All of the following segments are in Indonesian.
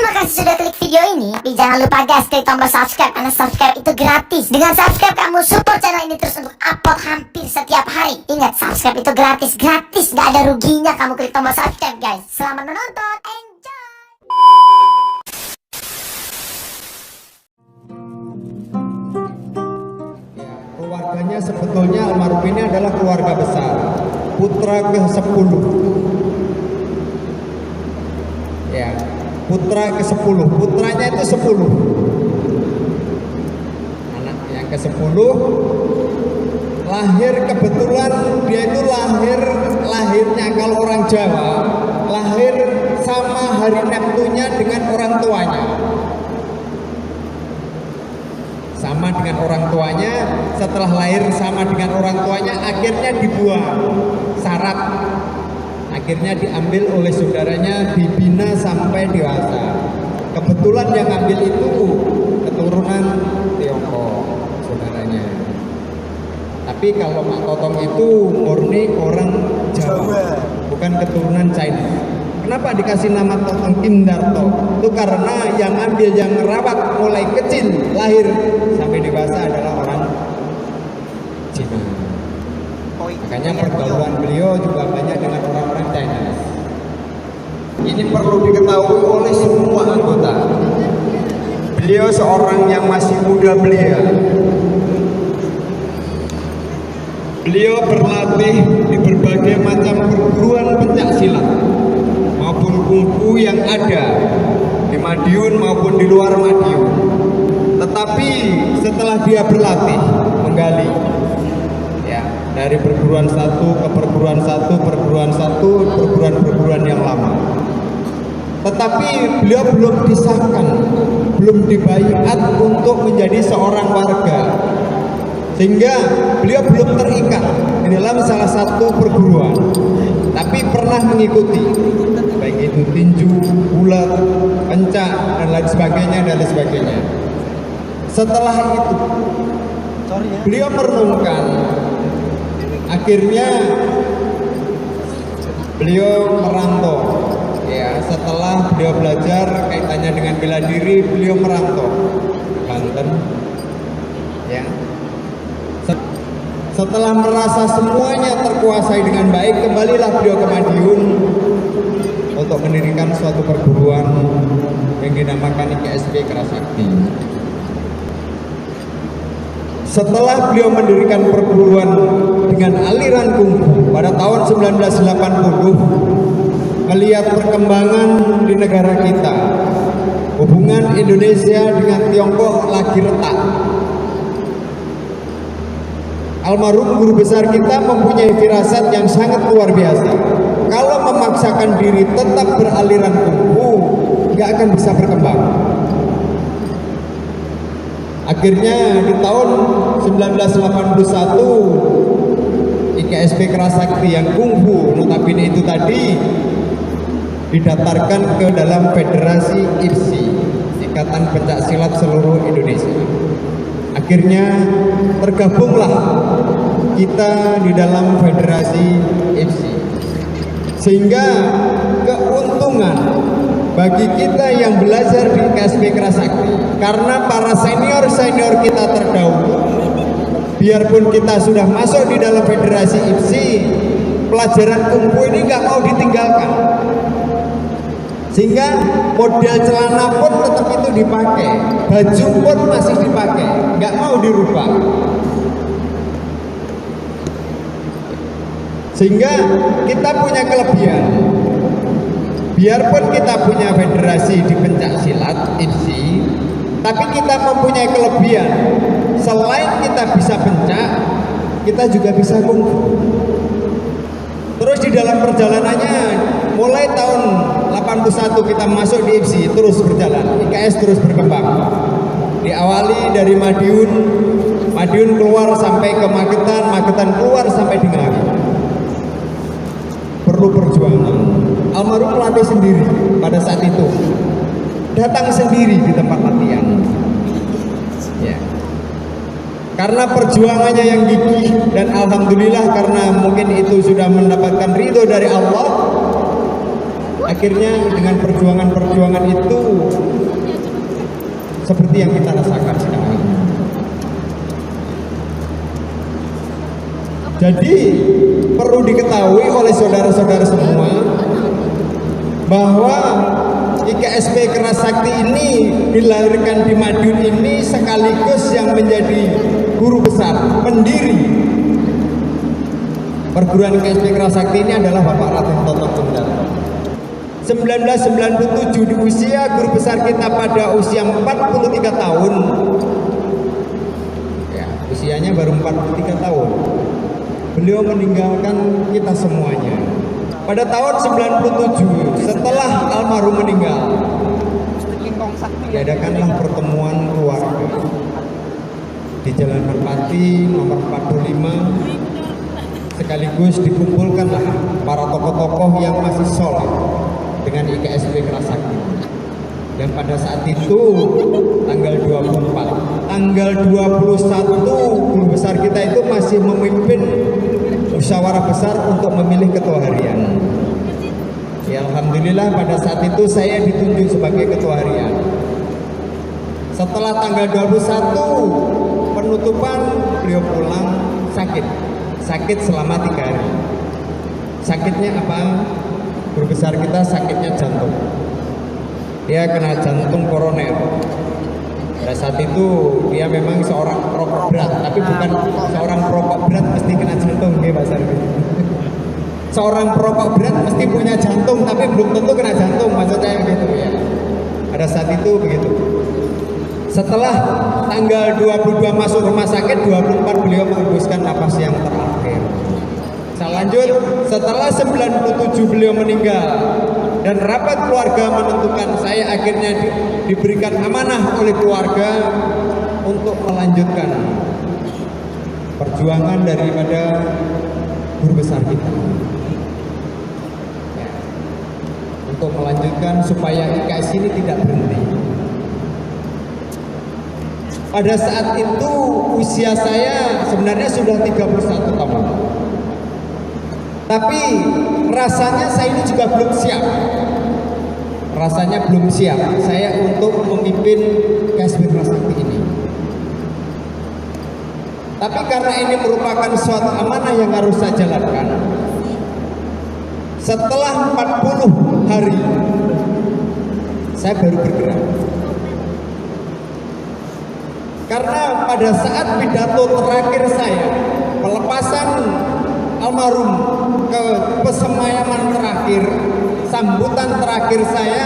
Terima kasih sudah klik video ini. Tapi jangan lupa guys, klik tombol subscribe karena subscribe itu gratis. Dengan subscribe kamu support channel ini terus untuk upload hampir setiap hari. Ingat, subscribe itu gratis, gak ada ruginya kamu klik tombol subscribe guys. Selamat menonton, enjoy. Keluarganya sebetulnya almarhum ini adalah keluarga besar, putra ke-10. Ya, putra ke-10. Putranya itu 10. Anak yang ke-10 lahir kebetulan, dia itu lahirnya kalau orang Jawa lahir sama hari Neptunya dengan orang tuanya. Sama dengan orang tuanya, setelah lahir sama dengan orang tuanya, akhirnya dibuang syarat, akhirnya diambil oleh saudaranya, dibina sampai dewasa. Kebetulan yang ambil itu keturunan Tiongkok saudaranya, tapi kalau Mak Totong itu murni orang Jawa, bukan keturunan China. Kenapa dikasih nama Totong Kindarto? Itu karena yang ambil, yang merawat mulai kecil lahir sampai dewasa adalah orang Cina. Makanya pergaulan beliau juga banyak dengan orang-orang China. Ini perlu diketahui oleh semua anggota. Beliau seorang yang masih muda belia. Beliau berlatih di berbagai macam perguruan pencak silat maupun kungfu yang ada di Madiun maupun di luar Madiun. Tetapi setelah dia berlatih menggali, ya, dari perguruan satu ke perguruan satu, perguruan yang lama, tetapi beliau belum disahkan, belum dibaiat untuk menjadi seorang warga, sehingga beliau belum terikat di dalam salah satu perguruan, tapi pernah mengikuti baik itu tinju, bulat, pencak, dan lain sebagainya. Setelah itu beliau merenungkan, akhirnya beliau merantau. Ya, setelah beliau belajar kaitannya dengan bela diri, beliau merantau Banten. Ya. Setelah merasa semuanya terkuasai dengan baik, kembalilah beliau ke Madiun untuk mendirikan suatu perguruan yang dinamakan IKSP Kerasakti. Setelah beliau mendirikan perguruan dengan aliran kungfu pada tahun 1980, melihat perkembangan di negara kita, hubungan Indonesia dengan Tiongkok lagi retak. Almarhum guru besar kita mempunyai firasat yang sangat luar biasa. Kalau memaksakan diri tetap beraliran kungfu, nggak akan bisa berkembang. Akhirnya di tahun 1981, IKSP Kerasakti yang kungfu notabene itu tadi didaftarkan ke dalam Federasi IPSI, Ikatan Pencak Silat Seluruh Indonesia. Akhirnya tergabunglah kita di dalam Federasi IPSI, sehingga keuntungan bagi kita yang belajar di IKSP Kerasakti, karena para senior kita terdahulu, biarpun kita sudah masuk di dalam Federasi IPSI, pelajaran kungfu ini nggak mau ditinggalkan, sehingga model celana pun tetap itu dipakai, baju pun masih dipakai, nggak mau dirubah. Sehingga kita punya kelebihan, biarpun kita punya federasi di pencak silat IPSI, tapi kita mempunyai kelebihan. Selain kita bisa pencak, kita juga bisa kungfu. Terus di dalam perjalanannya, mulai tahun 81 kita masuk di IPSI, terus berjalan, IKS terus berkembang. Diawali dari Madiun keluar sampai ke Magetan keluar sampai di Ngawi. Perlu perjuangan. Almarhum melatih sendiri pada saat itu, datang sendiri di tempat latihan. Ya. Karena perjuangannya yang gigih, dan alhamdulillah karena mungkin itu sudah mendapatkan ridho dari Allah, akhirnya dengan perjuangan itu seperti yang kita rasakan sekarang ini. Jadi perlu diketahui oleh saudara-saudara semua bahwa IKSP Keras Sakti ini dilahirkan di Madiun ini sekaligus yang menjadi guru besar, pendiri perguruan IKSP Keras Sakti ini adalah Bapak Raden Toto Kindarto. 1997 di usia guru besar kita pada usia 43 tahun, ya, usianya baru 43 tahun, beliau meninggalkan kita semuanya. Pada tahun 97 setelah almarhum meninggal, diadakanlah pertemuan keluarga di Jalan Merpati nomor 45, sekaligus dikumpulkanlah para tokoh-tokoh yang masih solid dengan IKSP Keras Sakti. Dan pada saat itu tanggal 24, tanggal 21 guru besar kita itu masih memimpin musyawarah besar untuk memilih ketua harian. Ya, alhamdulillah pada saat itu saya ditunjuk sebagai ketua harian. Setelah tanggal 21 penutupan, beliau pulang sakit selama 3 hari. Sakitnya apa? Guru besar kita sakitnya jantung. Dia kena jantung koroner. Pada saat itu dia memang seorang perokok berat, tapi bukan seorang perokok berat mesti kena jantung, ya Pak Sarwi. Seorang perokok berat mesti punya jantung, tapi belum tentu kena jantung, maksudnya begitu ya. Pada saat itu begitu. Setelah tanggal 22 masuk rumah sakit, 24 beliau menghembuskan napas yang terakhir. Saya lanjut, setelah 97 beliau meninggal dan rapat keluarga menentukan saya akhirnya diberikan amanah oleh keluarga untuk melanjutkan perjuangan daripada guru besar kita, ya, untuk melanjutkan supaya IKS ini tidak berhenti. Pada saat itu usia saya sebenarnya sudah 31 tahun. Tapi rasanya saya ini juga belum siap. Rasanya belum siap saya untuk memimpin IKSP Keras Sakti ini. Tapi karena ini merupakan suatu amanah yang harus saya jalankan, setelah 40 hari saya baru bergerak. Karena pada saat pidato terakhir saya, pelepasan almarhum ke pesemayaman terakhir, sambutan terakhir saya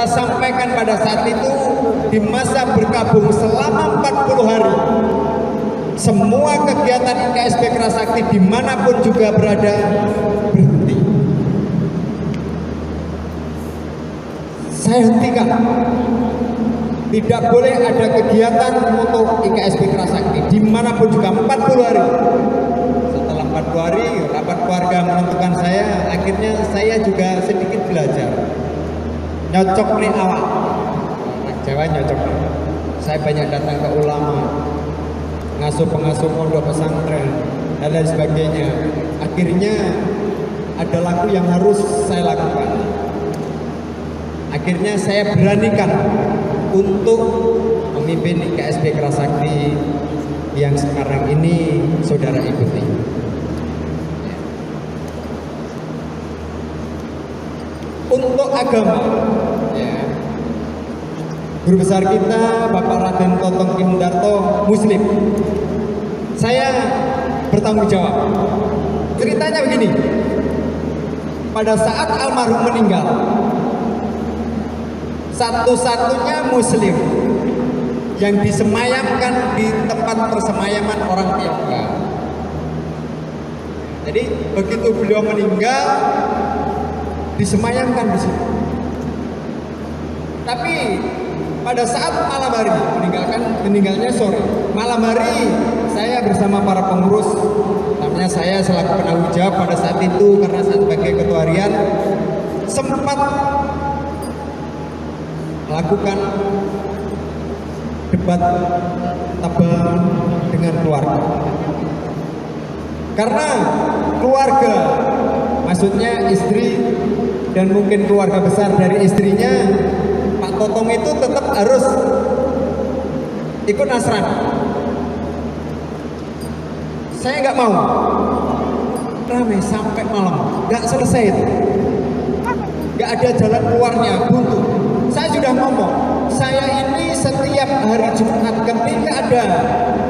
sampaikan pada saat itu di masa berkabung selama 40 hari. Semua kegiatan IKSP Keras Sakti dimanapun juga berada berhenti. Saya hentikan. Tidak boleh ada kegiatan untuk IKSP Keras Sakti dimanapun juga 40 hari. Setelah 40 hari rapat keluarga menentukan saya, akhirnya saya juga sedikit belajar nyocok nih awak, Jawa nyocok. Saya banyak datang ke ulama, pengasuh pondok pesantren dan lain sebagainya. Akhirnya ada laku yang harus saya lakukan. Akhirnya saya beranikan untuk memimpin IKSP Keras Sakti yang sekarang ini saudara ikuti. Untuk agama, ya, guru besar kita Bapak Raden Toto Kindarto Muslim. Saya bertanggung jawab. Ceritanya begini, pada saat almarhum meninggal, satu-satunya Muslim yang disemayamkan di tempat persemayaman orang Tionghoa. Jadi begitu beliau meninggal, disemayamkan di situ. Tapi pada saat malam hari, meninggalnya sore, malam hari saya bersama para pengurus, namanya saya selaku penanggung jawab pada saat itu karena saya sebagai ketua harian sempat melakukan debat tebal dengan keluarga. Karena keluarga, maksudnya istri dan mungkin keluarga besar dari istrinya, Pak Totong itu tetap harus ikut Nasrani. Saya nggak mau. Ramai sampai malam, nggak selesai itu. Nggak ada jalan keluarnya, buntu. Saya sudah ngomong, saya ini setiap hari Jumat ketika ada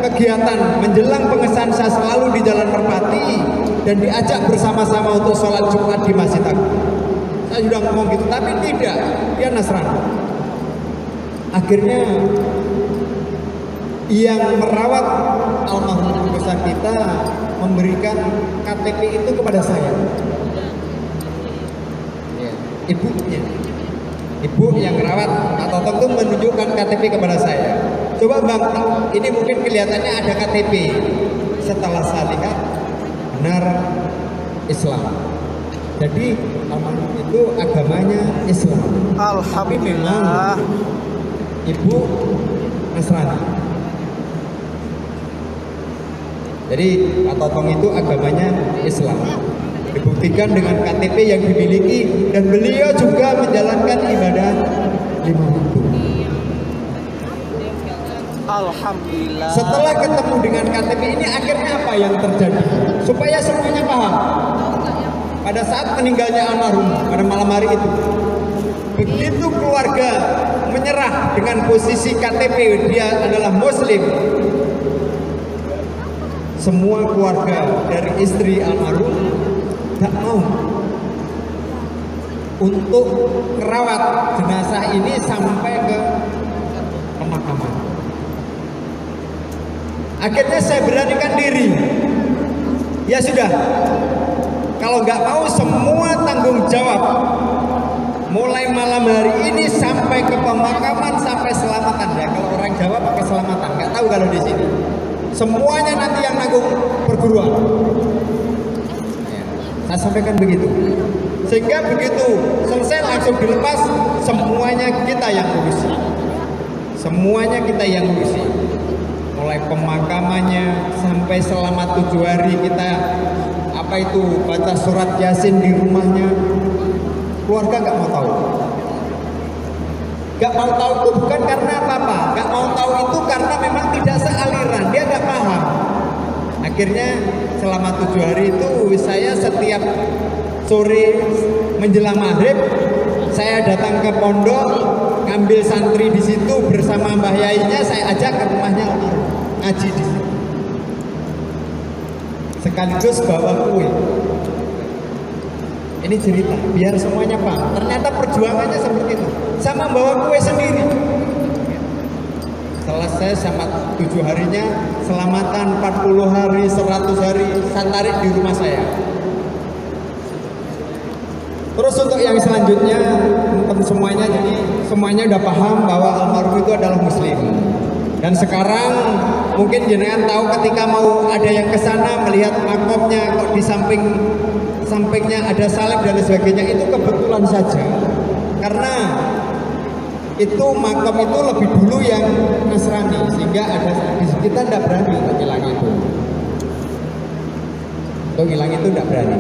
kegiatan menjelang pengesahan saya selalu di Jalan Merpati dan diajak bersama-sama untuk sholat Jumat di Masjid Agung. Saya sudah ngomong gitu, tapi tidak, dia Nasrani. Akhirnya yang merawat almarhum besar kita memberikan KTP itu kepada saya. Ya, ibunya. Ibu yang merawat atau tentu menunjukkan KTP kepada saya. Coba Bang, ini mungkin kelihatannya ada KTP. Setelah saya lihat, benar Islam. Jadi almarhum itu agamanya Islam. Tapi memang ibu Nasrani. Jadi Pak Totong itu agamanya Islam. Dibuktikan dengan KTP yang dimiliki dan beliau juga menjalankan ibadah 5 waktu. Alhamdulillah. Setelah ketemu dengan KTP ini akhirnya apa yang terjadi? Supaya semuanya paham. Pada saat meninggalnya almarhum pada malam hari itu, begitu keluarga menyerah dengan posisi KTP dia adalah Muslim, semua keluarga dari istri almarhum tidak mau untuk merawat jenazah ini sampai ke pemakaman. Akhirnya saya beranikan diri. Ya sudah, kalau nggak mau semua tanggung jawab. Mulai malam hari ini sampai ke pemakaman sampai selamatan ya. Kalau orang Jawa pakai selamatan, nggak tahu kalau di sini. Semuanya nanti yang nanggung perguruan. Saya sampaikan begitu. Sehingga begitu selesai langsung dilepas, semuanya kita yang ngurusi. Semuanya kita yang ngurusi. Mulai pemakamannya sampai selama 7 hari kita baca surat Yasin di rumahnya. Keluarga nggak mau tahu. Gak mau tahu itu bukan karena apa-apa. Gak mau tahu itu karena memang tidak sealiran. Dia gak paham. Akhirnya selama 7 hari itu saya setiap sore menjelang maghrib saya datang ke pondok, ngambil santri di situ bersama Mbah Yainya, saya ajak ke rumahnya ngaji di situ. Sekaligus bawa kue. Ini cerita biar semuanya paham. Ternyata perjuangannya seperti itu. Sama bawa kue sendiri. Selesai sama 7 harinya, selamatan 40 hari, 100 hari, saya tarik di rumah saya. Terus untuk yang selanjutnya, teman semuanya, jadi semuanya udah paham bahwa almarhum itu adalah Muslim. Dan sekarang mungkin jenengan tahu ketika mau ada yang ke sana melihat makomnya kok di sampingnya ada salib dan sebagainya, itu kebetulan saja. Karena itu makam itu lebih dulu yang Nasrani, sehingga ada kita tidak berani untuk hilang itu. Untuk hilang itu tidak berani.